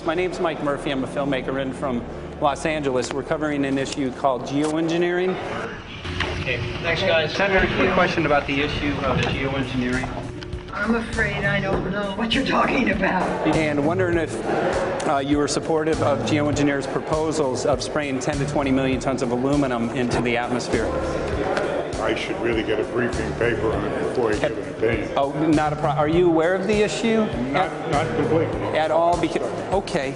My name's Mike Murphy. I'm a filmmaker in from Los Angeles. We're covering an issue called geoengineering. Okay, thanks guys. Senator, a quick question about the issue of geoengineering. I'm afraid I don't know what you're talking about. And wondering if you were supportive of geoengineers' proposals of spraying 10 to 20 million tons of aluminum into the atmosphere. I should really get a briefing paper on it before I give an opinion. Oh, not a problem. Are you aware of the issue? Not completely. At all? Okay.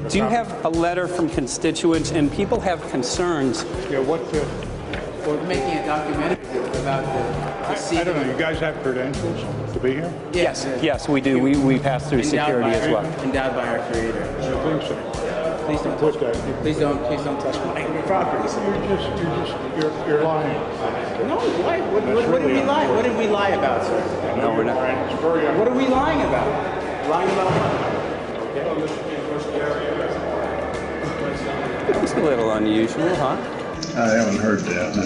Do you have a letter from constituents, and people have concerns? Yeah, We're making a documentary about the I don't know. You guys have credentials to be here? Yes. Yes, we do. We pass through security as well. Endowed by our creator. I think so. Please don't touch that. Please don't touch my property. You're lying. No, why? What did we lie? What did we lie about, sir? No, we're not. What are we lying about? Lying about what? It's a little unusual, huh? I haven't heard that.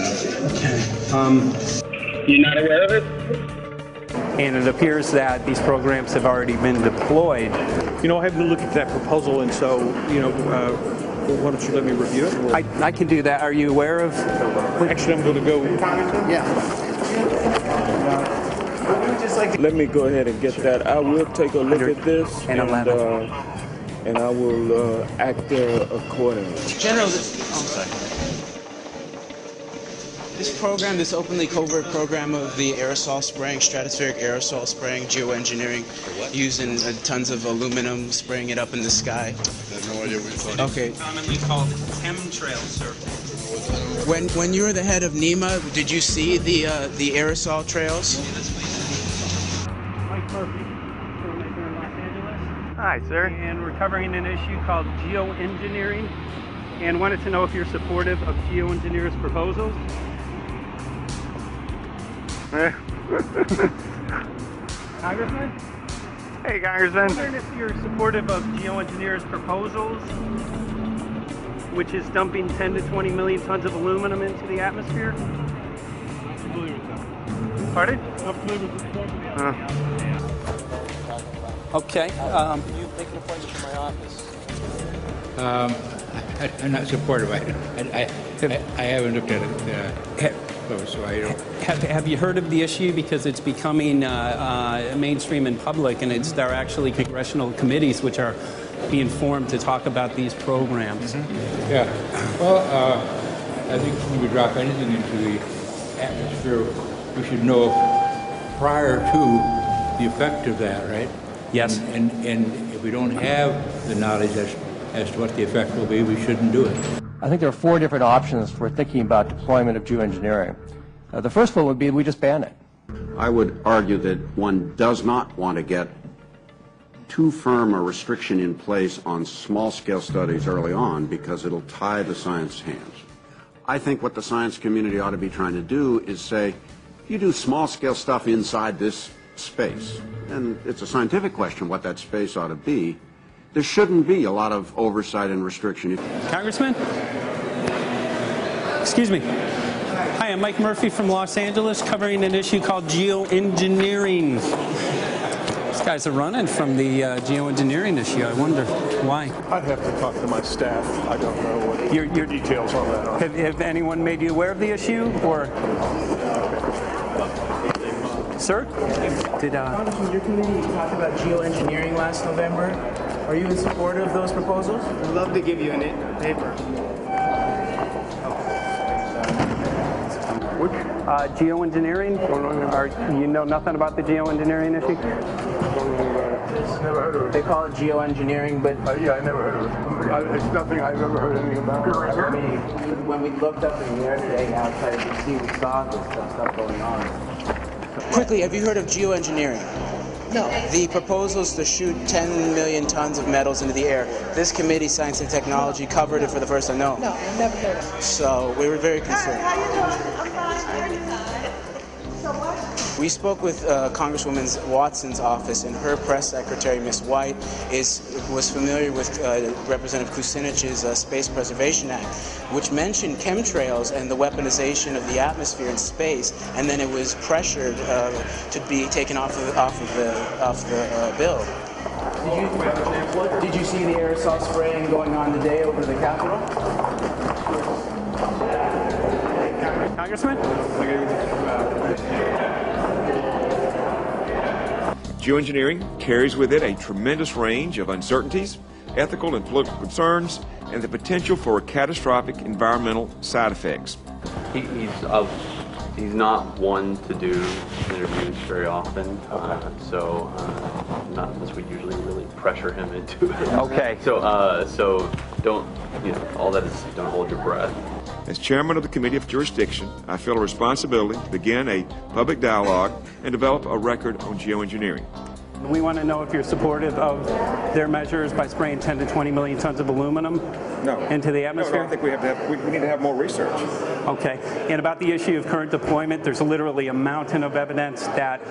Okay. You're not aware of it? And it appears that these programs have already been deployed. You know, I haven't looked at that proposal, and so, you know, why don't you let me review it? I can do that. Are you aware of? Actually, I'm going to go. Yeah. Let me go ahead and get that. I will take a look at this, and I will act accordingly. General, this program, this openly covert program of the aerosol spraying, stratospheric aerosol spraying, geoengineering, using tons of aluminum, spraying it up in the sky. I have no idea what you're talking about. Okay. Commonly called chemtrails, sir. When you were the head of NEMA, did you see the aerosol trails? Mike Murphy, filmmaker in Los Angeles. Hi, sir. And we're covering an issue called geoengineering, and wanted to know if you're supportive of geoengineers' proposals. Congressman? Hey, Congressman. I'm wondering if you're supportive of geoengineers' proposals, which is dumping 10 to 20 million tons of aluminum into the atmosphere. Pardon? Okay. You make an appointment for my office. I'm not supportive of it. I haven't looked at it close, so I don't. Have you heard of the issue? Because it's becoming mainstream in public, and there are actually congressional committees which are being formed to talk about these programs. Mm-hmm. Yeah. Well, I think when we drop anything into the atmosphere, we should know prior to the effect of that, right? Yes. And if we don't have the knowledge as to what the effect will be, we shouldn't do it. I think there are 4 different options for thinking about deployment of geoengineering. The first one would be we just ban it. I would argue that one does not want to get too firm a restriction in place on small-scale studies early on because it'll tie the science hands. I think what the science community ought to be trying to do is say, you do small-scale stuff inside this space, and it's a scientific question what that space ought to be. There shouldn't be a lot of oversight and restriction. Congressman? Excuse me. Hi, I'm Mike Murphy from Los Angeles, covering an issue called geoengineering. These guys are running from the geoengineering issue. I wonder why. I'd have to talk to my staff. I don't know what your details on that are. Have anyone made you aware of the issue, or? Sir? Congressman, your committee talked about geoengineering last November. Are you in support of those proposals? I'd love to give you a paper. Which? Geoengineering? You know nothing about the geoengineering issue? Never heard of it. They call it geoengineering, but... Yeah, I never heard of it. It's nothing I've ever heard anything about. When we looked up in the air today outside DC, we saw this stuff going on. Quickly, have you heard of geoengineering? No. The proposals to shoot 10 million tons of metals into the air. This committee, Science and Technology, covered it for the first time. No. No, I've never heard of it. So we were very concerned. How you doing? I'm fine. So what? We spoke with Congresswoman Watson's office, and her press secretary, Ms. White, was familiar with Representative Kucinich's Space Preservation Act, which mentioned chemtrails and the weaponization of the atmosphere in space, and then it was pressured to be taken off the bill. Did you you see the aerosol spraying going on today over the Capitol? Congressman? Geoengineering carries with it a tremendous range of uncertainties, ethical and political concerns, and the potential for catastrophic environmental side effects. He's not one to do interviews very often, so not unless we usually really pressure him into it. Okay. So don't, all that is, don't hold your breath. As chairman of the Committee of Jurisdiction, I feel a responsibility to begin a public dialogue and develop a record on geoengineering. We want to know if you're supportive of their measures by spraying 10 to 20 million tons of aluminum into the atmosphere? No, I think we need to have more research. Okay. And about the issue of current deployment, there's literally a mountain of evidence that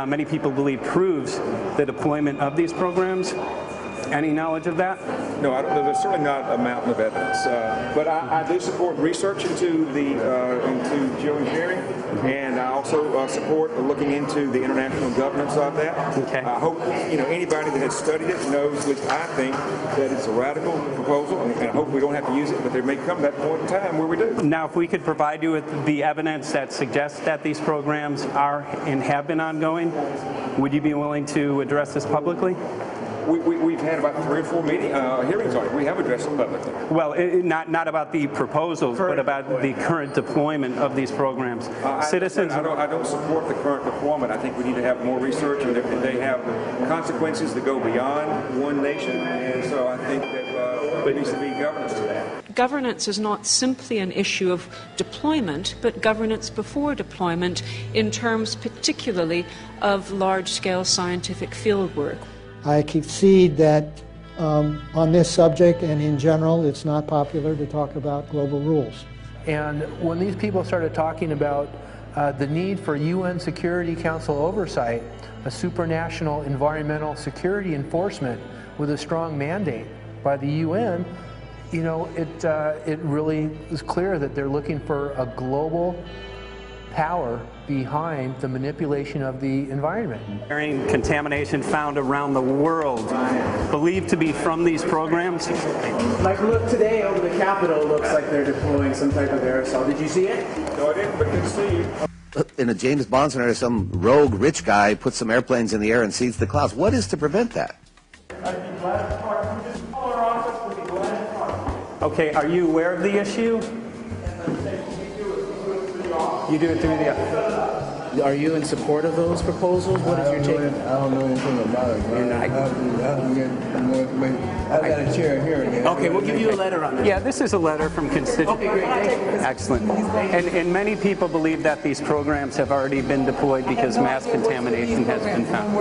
many people believe proves the deployment of these programs. Any knowledge of that? No, there's certainly not a mountain of evidence. But I do support research into geoengineering, and I also support looking into the international governance of that. Okay. I hope anybody that has studied it knows, at least I think, that it's a radical proposal, and I hope we don't have to use it, but there may come that point in time where we do. Now, if we could provide you with the evidence that suggests that these programs are and have been ongoing, would you be willing to address this publicly? We've had about 3 or 4 hearings on it. We have addressed it publicly. Well, not about the proposals, but about the current deployment of these programs. Citizens. I don't support the current deployment. I think we need to have more research, and they have consequences that go beyond one nation, and so I think that there needs to be governance to that. Governance is not simply an issue of deployment, but governance before deployment in terms particularly of large-scale scientific fieldwork. I concede that on this subject and in general, it's not popular to talk about global rules. And when these people started talking about the need for UN Security Council oversight, a supranational environmental security enforcement with a strong mandate by the UN, it really is clear that they're looking for a global power behind the manipulation of the environment. Contamination found around the world, believed to be from these programs. Like, look, today over the Capitol, looks like they're deploying some type of aerosol. Did you see it? No, I didn't, but good to see you. In a James Bond scenario, some rogue rich guy puts some airplanes in the air and seeds the clouds. What is to prevent that? Okay, are you aware of the issue? You do it through the... Are you in support of those proposals? What is your take? I don't know anything about it. I have to get more information. I've got a chair here again. Okay, we'll give you a letter on this. Yeah, this is a letter from constituents. Okay, great. Thank you. Excellent. And many people believe that these programs have already been deployed because mass contamination has been found.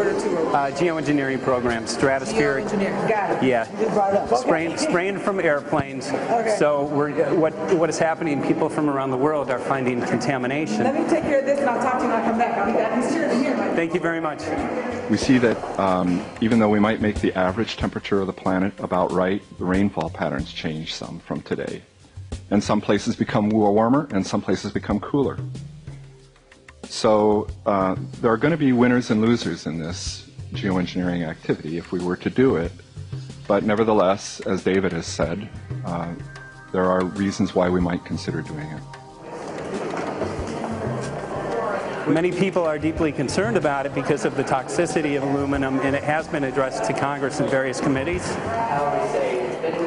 Geoengineering programs, stratospheric. Got it. Yeah. You just brought it up. Okay. Spraying from airplanes. Okay. So what is happening, people from around the world are finding contamination. Let me take care of this and I'll talk to you when I come back. I'll be back. He's here. Thank you very much. We see that even though we might make the average temperature of the planet about right, the rainfall patterns change some from today. And some places become warmer and some places become cooler. So there are going to be winners and losers in this geoengineering activity if we were to do it. But nevertheless, as David has said, there are reasons why we might consider doing it. Many people are deeply concerned about it because of the toxicity of aluminum, and it has been addressed to Congress in various committees.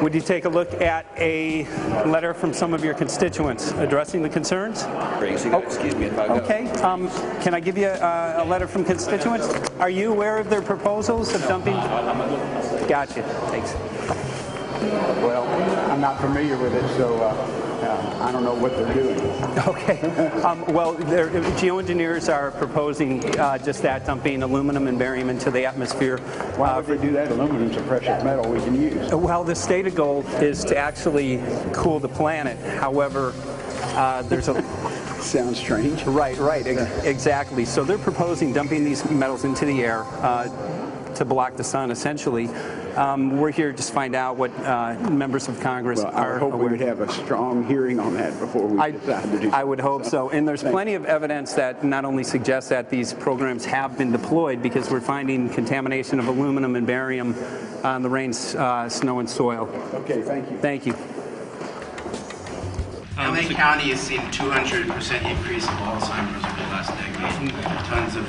Would you take a look at a letter from some of your constituents addressing the concerns? Excuse me if I go. Okay. Can I give you a letter from constituents? Are you aware of their proposals of dumping? Gotcha. Thanks. Well, I'm not familiar with it, so I don't know what they're doing. Okay. Well, geoengineers are proposing just that, dumping aluminum and barium into the atmosphere. Why would they do that? Aluminum's a precious metal we can use. Well, the stated goal is to actually cool the planet. However, there's a... Sounds strange. Right, exactly. So they're proposing dumping these metals into the air to block the sun, essentially. We're here just to find out what members of Congress are I hope we would have a strong hearing on that before we decide to do something. I would hope so. And there's plenty of evidence that not only suggests that these programs have been deployed, because we're finding contamination of aluminum and barium on the rain, snow, and soil. Okay, thank you. Thank you. LA County has seen 200% increase of Alzheimer's over the last decade. Tons of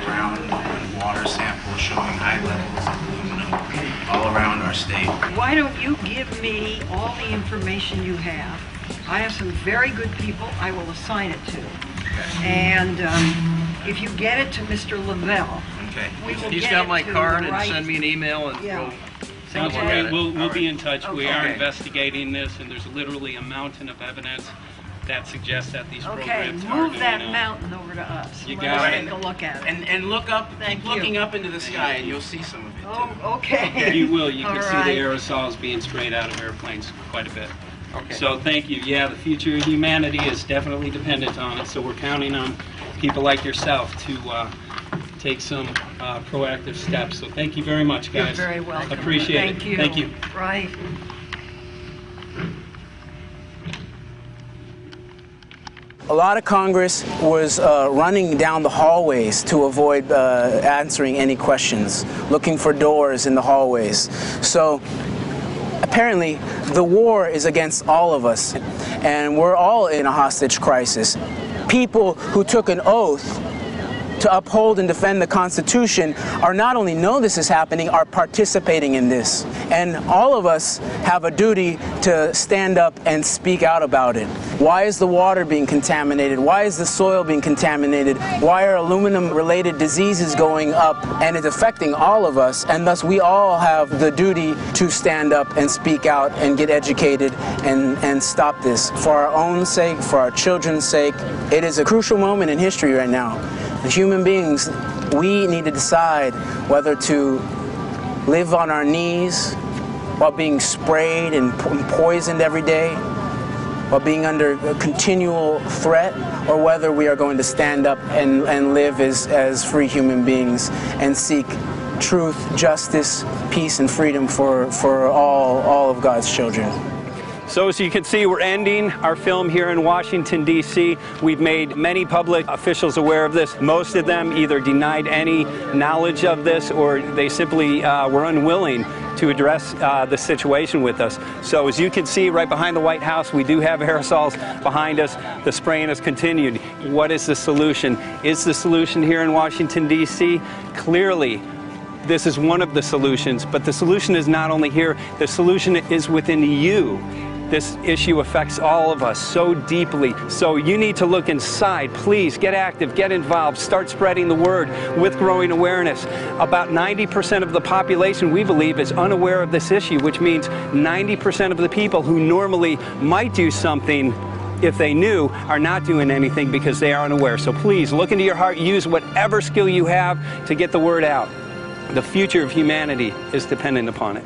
ground and water samples showing high levels of aluminum all around our state. Why don't you give me all the information you have? I have some very good people I will assign it to. And if you get it to Mr. Lavelle, we will He's get got it my to card the and right... send me an email and we'll Sounds okay. great. We'll be in touch. Okay. We are investigating this, and there's literally a mountain of evidence that suggests that these programs are move that mountain over to us. You Let got us it. take a look at it. And look up, looking up into the sky, and you'll see some of it. Oh, okay. You will. You can All see right. the aerosols being sprayed out of airplanes quite a bit. Okay. So thank you. Yeah, the future of humanity is definitely dependent on it. So we're counting on people like yourself to take some proactive steps. So thank you very much, guys. You're very welcome. Appreciate it. Thank you. Right. A lot of Congress was running down the hallways to avoid answering any questions, looking for doors in the hallways. So apparently the war is against all of us, and we're all in a hostage crisis. People who took an oath to uphold and defend the Constitution are not only know this is happening, are participating in this. And all of us have a duty to stand up and speak out about it. Why is the water being contaminated? Why is the soil being contaminated? Why are aluminum-related diseases going up? And it's affecting all of us, and thus we all have the duty to stand up and speak out and get educated and stop this. For our own sake, for our children's sake, it is a crucial moment in history right now. As human beings, we need to decide whether to live on our knees while being sprayed and poisoned every day, while being under a continual threat, or whether we are going to stand up and live as free human beings and seek truth, justice, peace, and freedom for all of God's children. So as you can see, we're ending our film here in Washington, D.C. We've made many public officials aware of this. Most of them either denied any knowledge of this, or they simply were unwilling to address the situation with us. So as you can see right behind the White House, we do have aerosols behind us. The spraying has continued. What is the solution? Is the solution here in Washington, D.C.? Clearly, this is one of the solutions, but the solution is not only here, the solution is within you. This issue affects all of us so deeply. So you need to look inside. Please get active, get involved, start spreading the word with growing awareness. About 90% of the population, we believe, is unaware of this issue, which means 90% of the people who normally might do something if they knew are not doing anything because they are unaware. So please look into your heart, use whatever skill you have to get the word out. The future of humanity is dependent upon it.